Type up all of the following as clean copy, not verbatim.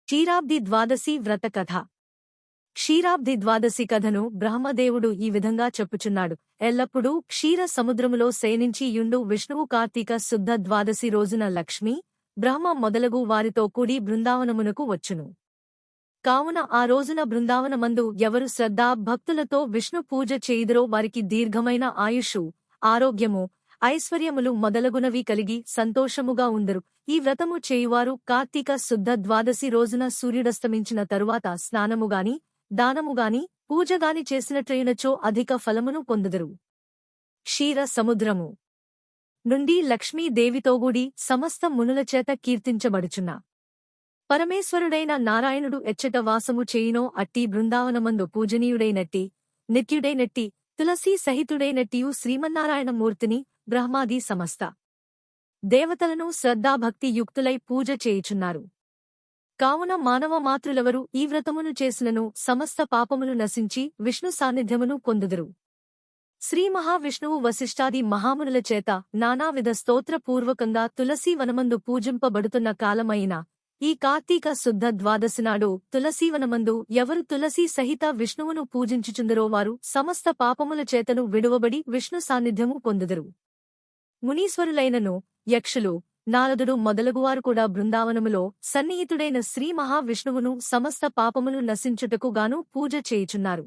క్షీరాబ్ది ద్వాదశి వ్రత కథ. క్షీరాబ్ది ద్వాదశి కథను బ్రహ్మదేవుడు ఈ విధంగా చెప్పుచున్నాడు. ఎల్లప్పుడూ క్షీర సముద్రములో శయనించి యుండు విష్ణువు కార్తీక శుద్ధ ద్వాదశి రోజున లక్ష్మీ, బ్రహ్మ మొదలగు వారితో కూడి బృందావనమునకు వచ్చును. కావున ఆ రోజున బృందావనమందు ఎవరు శ్రద్ధా భక్తులతో విష్ణు పూజ చేయుదురో వారికి దీర్ఘమైన ఆయుష్షు, ఆరోగ్యము, ఐశ్వర్యములు మొదలగునవి కలిగి సంతోషముగా ఉందరు. ఈ వ్రతము చేయువారు కార్తీక శుద్ధ ద్వాదశి రోజున సూర్యుడస్తమించిన తరువాత స్నానముగాని, దానముగాని, పూజగాని చేసినట్లయినచో అధిక ఫలమును పొందుదరు. క్షీర సముద్రము నుండి లక్ష్మీదేవితోగూడి సమస్త మునులచేత కీర్తించబడుచున్న పరమేశ్వరుడైన నారాయణుడు ఎచ్చట వాసము చేయునో అట్టి బృందావనమందు పూజనీయుడైనట్టి, నిత్యుడైనట్టి, తులసీ సహితుడైనట్టియు శ్రీమన్నారాయణమూర్తిని బ్రహ్మాది సమస్త దేవతలను శ్రద్ధాభక్తి యుక్తులై పూజ చేయుచున్నారు. కావున మానవ మాతృలెవరు ఈ వ్రతమును చేసినను సమస్త పాపములు నశించి విష్ణు సాన్నిధ్యమును పొందుదురు. శ్రీ మహావిష్ణువు వశిష్ఠాది మహామునుల చేత నానావిధ స్తోత్రపూర్వకంగా తులసీవనమందు పూజింపబడుతున్న కాలమైన ఈ కార్తీక శుద్ధ ద్వాదశినాడు తులసీవనమందు ఎవరు తులసీ సహిత విష్ణువును పూజించుచుందరో వారు సమస్త పాపముల చేతను విడువబడి విష్ణు సాన్నిధ్యము పొందుదురు. మునీశ్వరులైనను, యక్షులు, నారదుడు మొదలగువారు కూడా బృందావనములో సన్నిహితుడైన శ్రీ మహావిష్ణువును సమస్త పాపములు నశించుటకు గాను పూజ చేయుచున్నారు.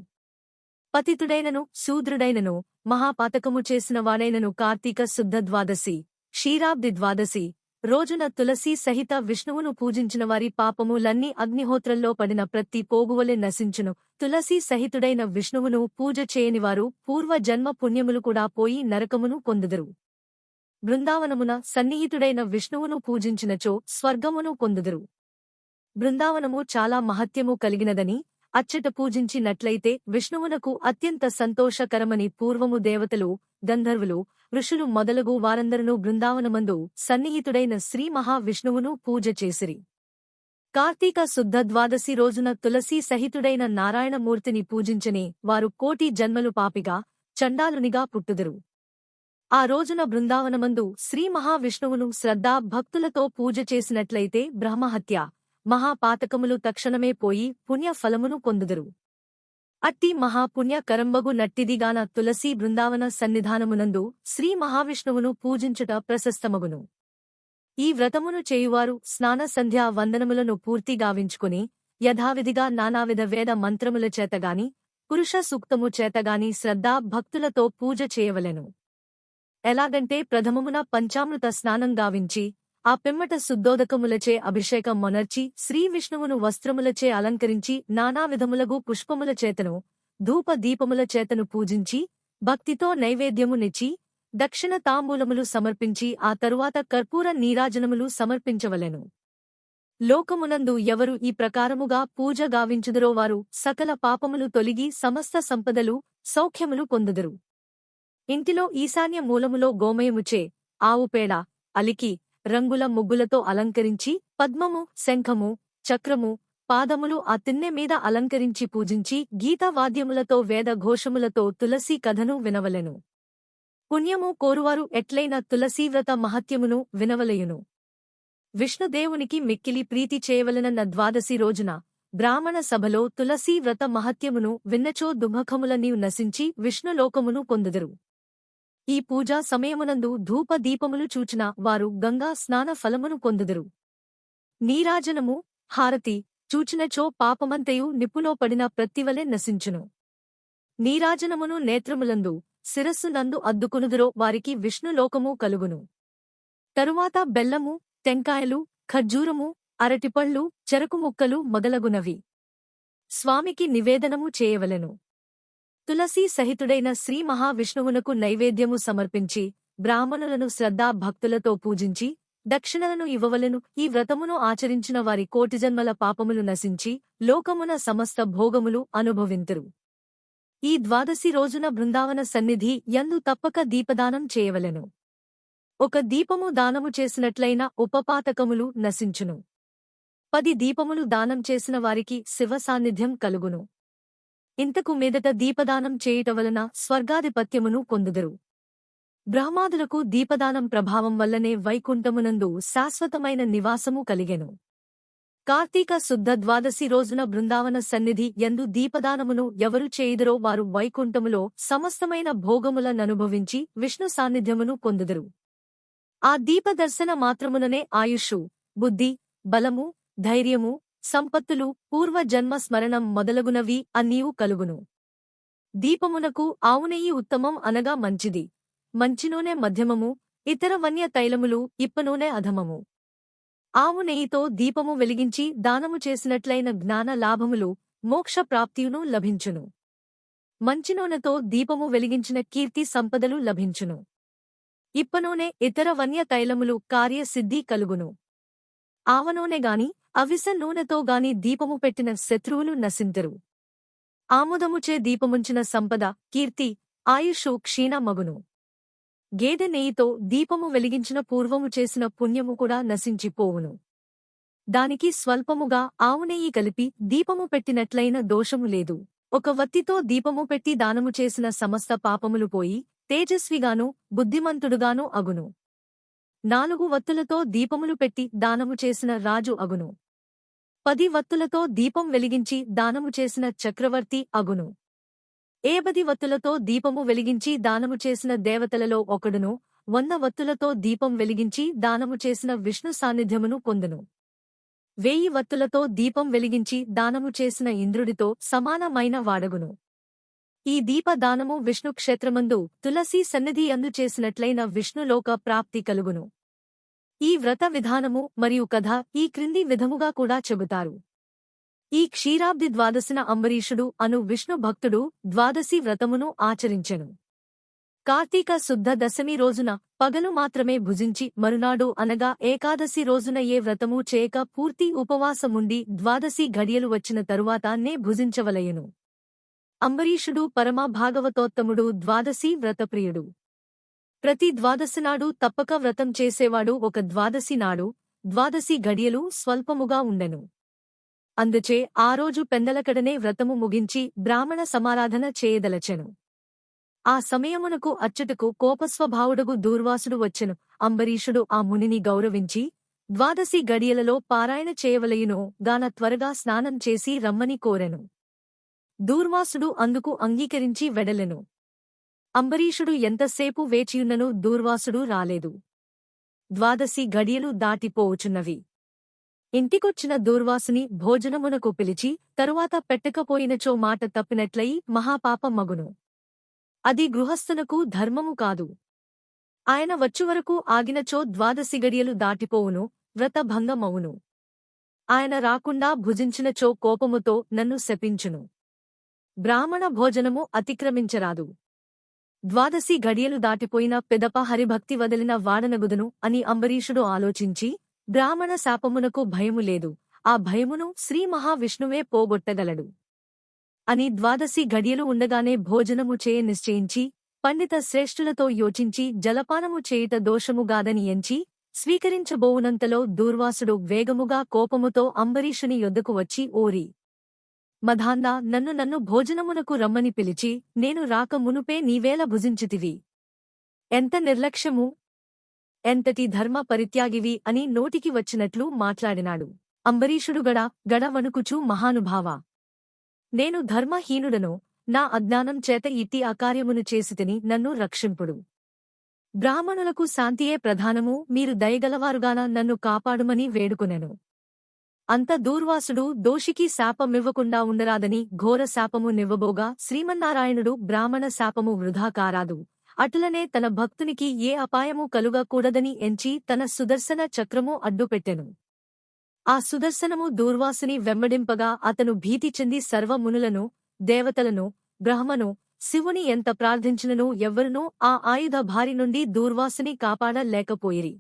పతితుడైనను, శూద్రుడైనను, మహాపాతకము చేసిన వాడైనను కార్తీక శుద్ధ ద్వాదశి, క్షీరాబ్ది ద్వాదశి రోజున తులసీ సహిత విష్ణువును పూజించిన వారి పాపములన్నీ అగ్నిహోత్రంలో పడిన ప్రతి పోగువలె నశించును. తులసీ సహితుడైన విష్ణువును పూజ చేయనివారు పూర్వ జన్మ పుణ్యములు కూడా పోయి నరకమును పొందుదురు. బృందావనమున సన్నిహితుడైన విష్ణువును పూజించినచో స్వర్గమును పొందుదురు. బృందావనము చాలా మహత్యము కలిగినదని, అచ్చట పూజించినట్లయితే విష్ణువునకు అత్యంత సంతోషకరమని పూర్వము దేవతలు, గంధర్వులు, ఋషులు మొదలగు వారందరూ బృందావనమందు సన్నిహితుడైన శ్రీ మహావిష్ణువును పూజ చేసిరి. కార్తీక శుద్ధ ద్వాదశి రోజున తులసీ సహితుడైన నారాయణమూర్తిని పూజించని వారు కోటి జన్మలు పాపిగా, చండాలునిగా పుట్టుదురు. ఆ రోజున బృందావనమందు శ్రీ మహావిష్ణువును శ్రద్ధా భక్తులతో పూజ చేసినట్లయితే బ్రహ్మహత్య, మహాపాతకములు తక్షణమే పోయి పుణ్యఫలమును పొందుదురు. అట్టి మహాపుణ్యకరంబగు నట్టిదిగాన తులసీ బృందావన సన్నిధానమునందు శ్రీ మహావిష్ణువును పూజించుట ప్రశస్తమగును. ఈ వ్రతమును చేయువారు స్నాన సంధ్యా వందనములను పూర్తి గావించుకుని యథావిధిగా నానావిధ వేద మంత్రముల చేతగాని, పురుష సూక్తము చేతగాని శ్రద్ధా భక్తులతో పూజ చేయవలెను. ఎలాగంటే ప్రథమమున పంచామృత స్నానం గావించి, ఆ పిమ్మట శుద్ధోదకములచే అభిషేకం మొనర్చి శ్రీవిష్ణువును వస్త్రములచే అలంకరించి నానావిధములగు పుష్పముల చేతను, ధూప దీపముల చేతను పూజించి, భక్తితో నైవేద్యము నెచ్చి, దక్షిణ తాంబూలములు సమర్పించి ఆ తరువాత కర్పూర నీరాజనములు సమర్పించవలెను. లోకమునందు ఎవరు ఈ ప్రకారముగా పూజ గావించుదురో వారు సకల పాపములు తొలిగి సమస్త సంపదలు, సౌఖ్యములు పొందుదురు. ఇంటిలో ఈశాన్య మూలములో గోమయముచే, ఆవుపేడ, అలికి, రంగుల ముగ్గులతో అలంకరించి పద్మము, శంఖము, చక్రము, పాదములు ఆ తిన్నె మీద అలంకరించి పూజించి గీతావాద్యములతో వేద ఘోషములతో తులసీ కథను వినవలెను. పుణ్యము కోరువారు ఎట్లైన తులసీవ్రత మహత్యమును వినవలయును. విష్ణుదేవునికి మిక్కిలి ప్రీతి చేయవలెనన్న ద్వాదశి రోజున బ్రాహ్మణ సభలో తులసీవ్రత మహత్యమును విన్నచో దుఃఖములన్నీ నశించి విష్ణులోకమును పొందుదురు. ఈ పూజా సమయమునందు ధూప దీపములు చూచిన వారు గంగా స్నాన ఫలమును పొందుదురు. నీరాజనము, హారతి చూచినచో పాపమంతయు నిప్పులో పడిన ప్రత్తివలె నశించును. నీరాజనమును నేత్రములందు, శిరస్సునందు అద్దుకునుదురో వారికి విష్ణులోకము కలుగును. తరువాత బెల్లము, టెంకాయలు, ఖర్జూరము, అరటిపళ్ళు, చెరకు ముక్కలు మొదలగునవి స్వామికి నివేదనము చేయవలెను. తులసీ సహితుడైన శ్రీ మహావిష్ణువునకు నైవేద్యము సమర్పించి, బ్రాహ్మణులను శ్రద్ధా భక్తులతో పూజించి, దక్షిణలను ఇవ్వవలెను. ఈ వ్రతమును ఆచరించిన వారి కోటిజన్మల పాపములు నశించి, లోకమున సమస్త భోగములు అనుభవింతురు. ఈ ద్వాదశి రోజున బృందావన సన్నిధి యందు తప్పక దీపదానం చేయవలెను. ఒక దీపము దానము చేసినట్లయిన ఉపపాతకములు నశించును. 10 దీపములు దానం చేసిన వారికి శివ సాన్నిధ్యం కలుగును. ఇంతకు మీదట దీపదానం చేయుట వలన స్వర్గాధిపత్యమును పొందుదురు. బ్రహ్మాదులకు దీపదానం ప్రభావం వల్లనే వైకుంఠమునందు శాశ్వతమైన నివాసము కలిగెను. కార్తీక శుద్ధ ద్వాదశి రోజున బృందావన సన్నిధి యందు దీపదానమును ఎవరు చేయుదురో వారు వైకుంఠములో సమస్తమైన భోగములననుభవించి విష్ణు సాన్నిధ్యమును పొందుదురు. ఆ దీపదర్శన మాత్రముననే ఆయుష్షు, బుద్ధి, బలము, ధైర్యము, సంపత్తులు, పూర్వజన్మ స్మరణం మొదలగునవి అన్నీయూ కలుగును. దీపమునకు ఆవునెయ్యి ఉత్తమం అనగా మంచిది, మంచి నూనె మధ్యమము, ఇతర వన్య తైలములు ఇప్పనూనె అధమము. ఆవు నెయ్యితో దీపము వెలిగించి దానము చేసినట్లైన జ్ఞాన లాభములు, మోక్ష ప్రాప్తియును లభించును. మంచి నూనెతో దీపము వెలిగించిన కీర్తి సంపదలు లభించును. ఇప్పనూనె ఇతర వన్య తైలములు కార్యసిద్ధి కలుగును. ఆవనూనెగాని అవిస నూనెతో గాని దీపము పెట్టిన శత్రువులు నశింతురు. ఆముదముచే దీపముంచిన సంపద, కీర్తి, ఆయుష్షు క్షీణ మగును. గేదె నెయ్యితో దీపము వెలిగించిన పూర్వము చేసిన పుణ్యము కూడా నశించిపోవును. దానికి స్వల్పముగా ఆవునెయ్యి కలిపి దీపము పెట్టినట్లైన దోషము లేదు. ఒక వత్తితో దీపము పెట్టి దానము చేసిన సమస్త పాపములు పోయి తేజస్విగాను బుద్ధిమంతుడుగాను అగును. 4 వత్తులతో దీపములు పెట్టి దానము చేసిన రాజు అగును. 10 వత్తులతో దీపం వెలిగించి దానము చేసిన చక్రవర్తి అగును. 10 వత్తులతో దీపము వెలిగించి దానము చేసిన దేవతలలో ఒకడును, 100 వత్తులతో దీపం వెలిగించి దానము చేసిన విష్ణు సాన్నిధ్యమును పొందును. 1000 వత్తులతో దీపం వెలిగించి దానము చేసిన ఇంద్రుడితో సమానమైన వాడగును. ఈ దీపదానము విష్ణు క్షేత్రమందు తులసీ సన్నిధి యందు చేసినట్లైన విష్ణులోక ప్రాప్తి కలుగును. ఈ వ్రత విధానము మరియు కథ ఈ క్రింది విధముగా కూడా చెబుతారు. ఈ క్షీరాబ్ది ద్వాదశిన అంబరీషుడు అను విష్ణు భక్తుడు ద్వాదశి వ్రతమును ఆచరించెను. కార్తీక శుద్ధ దశమి రోజున పగలు మాత్రమే భుజించి మరునాడు అనగా ఏకాదశి రోజున ఏ వ్రతమూ చేయక పూర్తి ఉపవాసముండి ద్వాదశి ఘడియలు వచ్చిన తరువాతనే భుజించవలయును. అంబరీషుడు పరమ భాగవతోత్తముడు, ద్వాదశి వ్రతప్రియుడు. ప్రతి ద్వాదశినాడు తప్పక వ్రతం చేసేవాడు. ఒక ద్వాదశి నాడు ద్వాదశి ఘడియలు స్వల్పముగా ఉండెను. అందుచే ఆ రోజు పెందలకడనే వ్రతము ముగించి బ్రాహ్మణ సమారాధన చేయదలచెను. ఆ సమయమునకు అచ్చటకు కోపస్వభావుడగు దూర్వాసుడు వచ్చెను. అంబరీషుడు ఆ మునిని గౌరవించి ద్వాదశి గడియలలో పారాయణ చేయవలయునో గాన త్వరగా స్నానం చేసి రమ్మని కోరెను. దూర్వాసుడు అందుకు అంగీకరించి వెడలెను. అంబరీషుడు ఎంతసేపు వేచియున్నను దూర్వాసుడు రాలేదు. ద్వాదశి గడియలు దాటిపోవుచున్నవి. ఇంటికొచ్చిన దూర్వాసుని భోజనమునకు పిలిచి తరువాత పెట్టకపోయినచో మాట తప్పినట్లయి మహాపాపం మగును. అది గృహస్థునకు ధర్మము కాదు. ఆయన వచ్చువరకు ఆగినచో ద్వాదశి గడియలు దాటిపోవును, వ్రతభంగమవును. ఆయన రాకుండా భుజించినచో కోపముతో నన్ను శపించును. బ్రాహ్మణ భోజనము అతిక్రమించరాదు. ద్వాదశి గడియలు దాటిపోయిన పెదప హరిభక్తి వదిలిన వాడనగుదును అని అంబరీషుడు ఆలోచించి, బ్రాహ్మణ శాపమునకు భయము లేదు, ఆ భయమును శ్రీ మహావిష్ణువే పోగొట్టగలడు అని ద్వాదశి గడియలు ఉండగానే భోజనము చేయ నిశ్చయించి, పండిత శ్రేష్ఠులతో యోచించి జలపానము చేయుట దోషముగాదని ఎంచి స్వీకరించబోవునంతలో దూర్వాసుడు వేగముగా కోపముతో అంబరీషుని యొద్దకు వచ్చి, ఓరి మధాందా, నన్ను భోజనమునకు రమ్మని పిలిచి నేను రాక మునుపే నీవేళ భుజించితివి? ఎంత నిర్లక్ష్యము! ఎంతటి ధర్మ పరిత్యాగివి అని నోటికి వచ్చినట్లు మాట్లాడినాడు. అంబరీషుడు గడ వణుకుచూ, మహానుభావా, నేను ధర్మహీనుడను, నా అజ్ఞానం చేత ఇట్టి అకార్యమును చేసితిని, నన్ను రక్షింపుడు. బ్రాహ్మణులకు శాంతియే ప్రధానము, మీరు దయగలవారుగాన నన్ను కాపాడుమని వేడుకొనెను. అంత దూర్వాసుడు దోషికి శాపమివ్వకుండా ఉండరాదని ఘోర శాపము నివ్వబోగా శ్రీమన్నారాయణుడు బ్రాహ్మణ శాపము వృధా కారాదు, అటులనే తన భక్తునికి ఏ అపాయము కలుగకూడదని ఎంచి తన సుదర్శన చక్రము అడ్డుపెట్టెను. ఆ సుదర్శనము దూర్వాసుని వెంబడింపగా అతను భీతి చెంది సర్వమునులను, దేవతలను, బ్రహ్మను, శివుని ఎంత ప్రార్థించినను ఎవ్వరునూ ఆ ఆయుధ భారి నుండి దూర్వాసుని కాపాడలేకపోయిరి.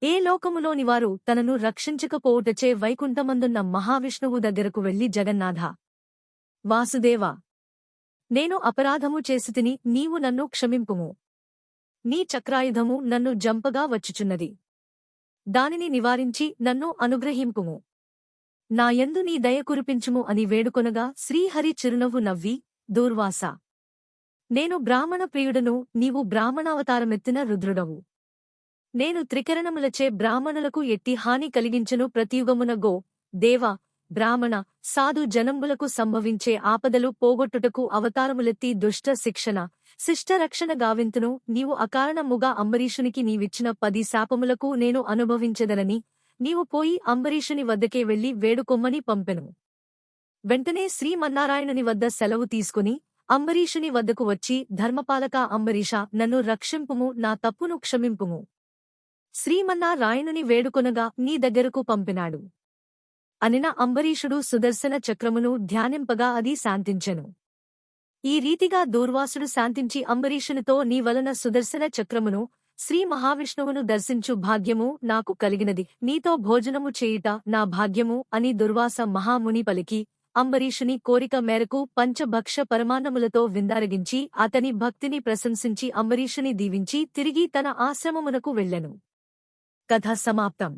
ఏ లోకములోనివారు తనను రక్షించకపోవుటచే వైకుంఠమందున్న మహావిష్ణువు దగ్గరకు వెళ్లి, జగన్నాథా, వాసుదేవా, నేను అపరాధము చేసితిని, నీవు నన్ను క్షమింపుము. నీ చక్రాయుధము నన్ను జంపగా వచ్చుచున్నది, దానిని నివారించి నన్ను అనుగ్రహింపుము. నాయందు నీ దయ కురిపించుము అని వేడుకొనగా శ్రీహరి చిరునవ్వు నవ్వి, దూర్వాసా, నేను బ్రాహ్మణ ప్రియుడను, నీవు బ్రాహ్మణావతారమెత్తిన రుద్రుడవు. నేను త్రికరణములచే బ్రాహ్మణులకు ఎట్టి హాని కలిగించను. ప్రతియుగమున దేవ, బ్రాహ్మణ, సాధు జనంబులకు సంభవించే ఆపదలు పోగొట్టుటకు అవతారములెత్తి దుష్ట శిక్షణ, శిష్ట రక్షణ గావింతును. నీవు అకారణముగా అంబరీషునికి నీవిచ్చిన 10 శాపములకు నేను అనుభవించెదనని నీవు పోయి అంబరీషుని వద్దకే వెళ్లి వేడుకొమ్మని పంపెను. వెంటనే శ్రీమన్నారాయణుని వద్ద సెలవు తీసుకుని అంబరీషుని వద్దకు వచ్చి, ధర్మపాలకా అంబరీష, నన్ను రక్షింపుము, నా తప్పును క్షమింపుము. శ్రీమన్నారాయణుని వేడుకొనగా నీ దగ్గరకు పంపినాడు. అనిన అంబరీషుడు సుదర్శన చక్రమును ధ్యానింపగా అది శాంతించెను. ఈ రీతిగా దూర్వాసుడు శాంతించి అంబరీషునితో, నీ వలన సుదర్శన చక్రమును, శ్రీ మహావిష్ణువును దర్శించు భాగ్యము నాకు కలిగినది. నీతో భోజనము చేయుట నా భాగ్యము అని దుర్వాస మహాముని పలికి, అంబరీషుని కోరిక మేరకు పంచభక్ష పరమాన్నములతో విందారగించి అతని భక్తిని ప్రశంసించి అంబరీషుని దీవించి తిరిగి తన ఆశ్రమమునకు వెళ్ళెను. కథ సమాప్తం.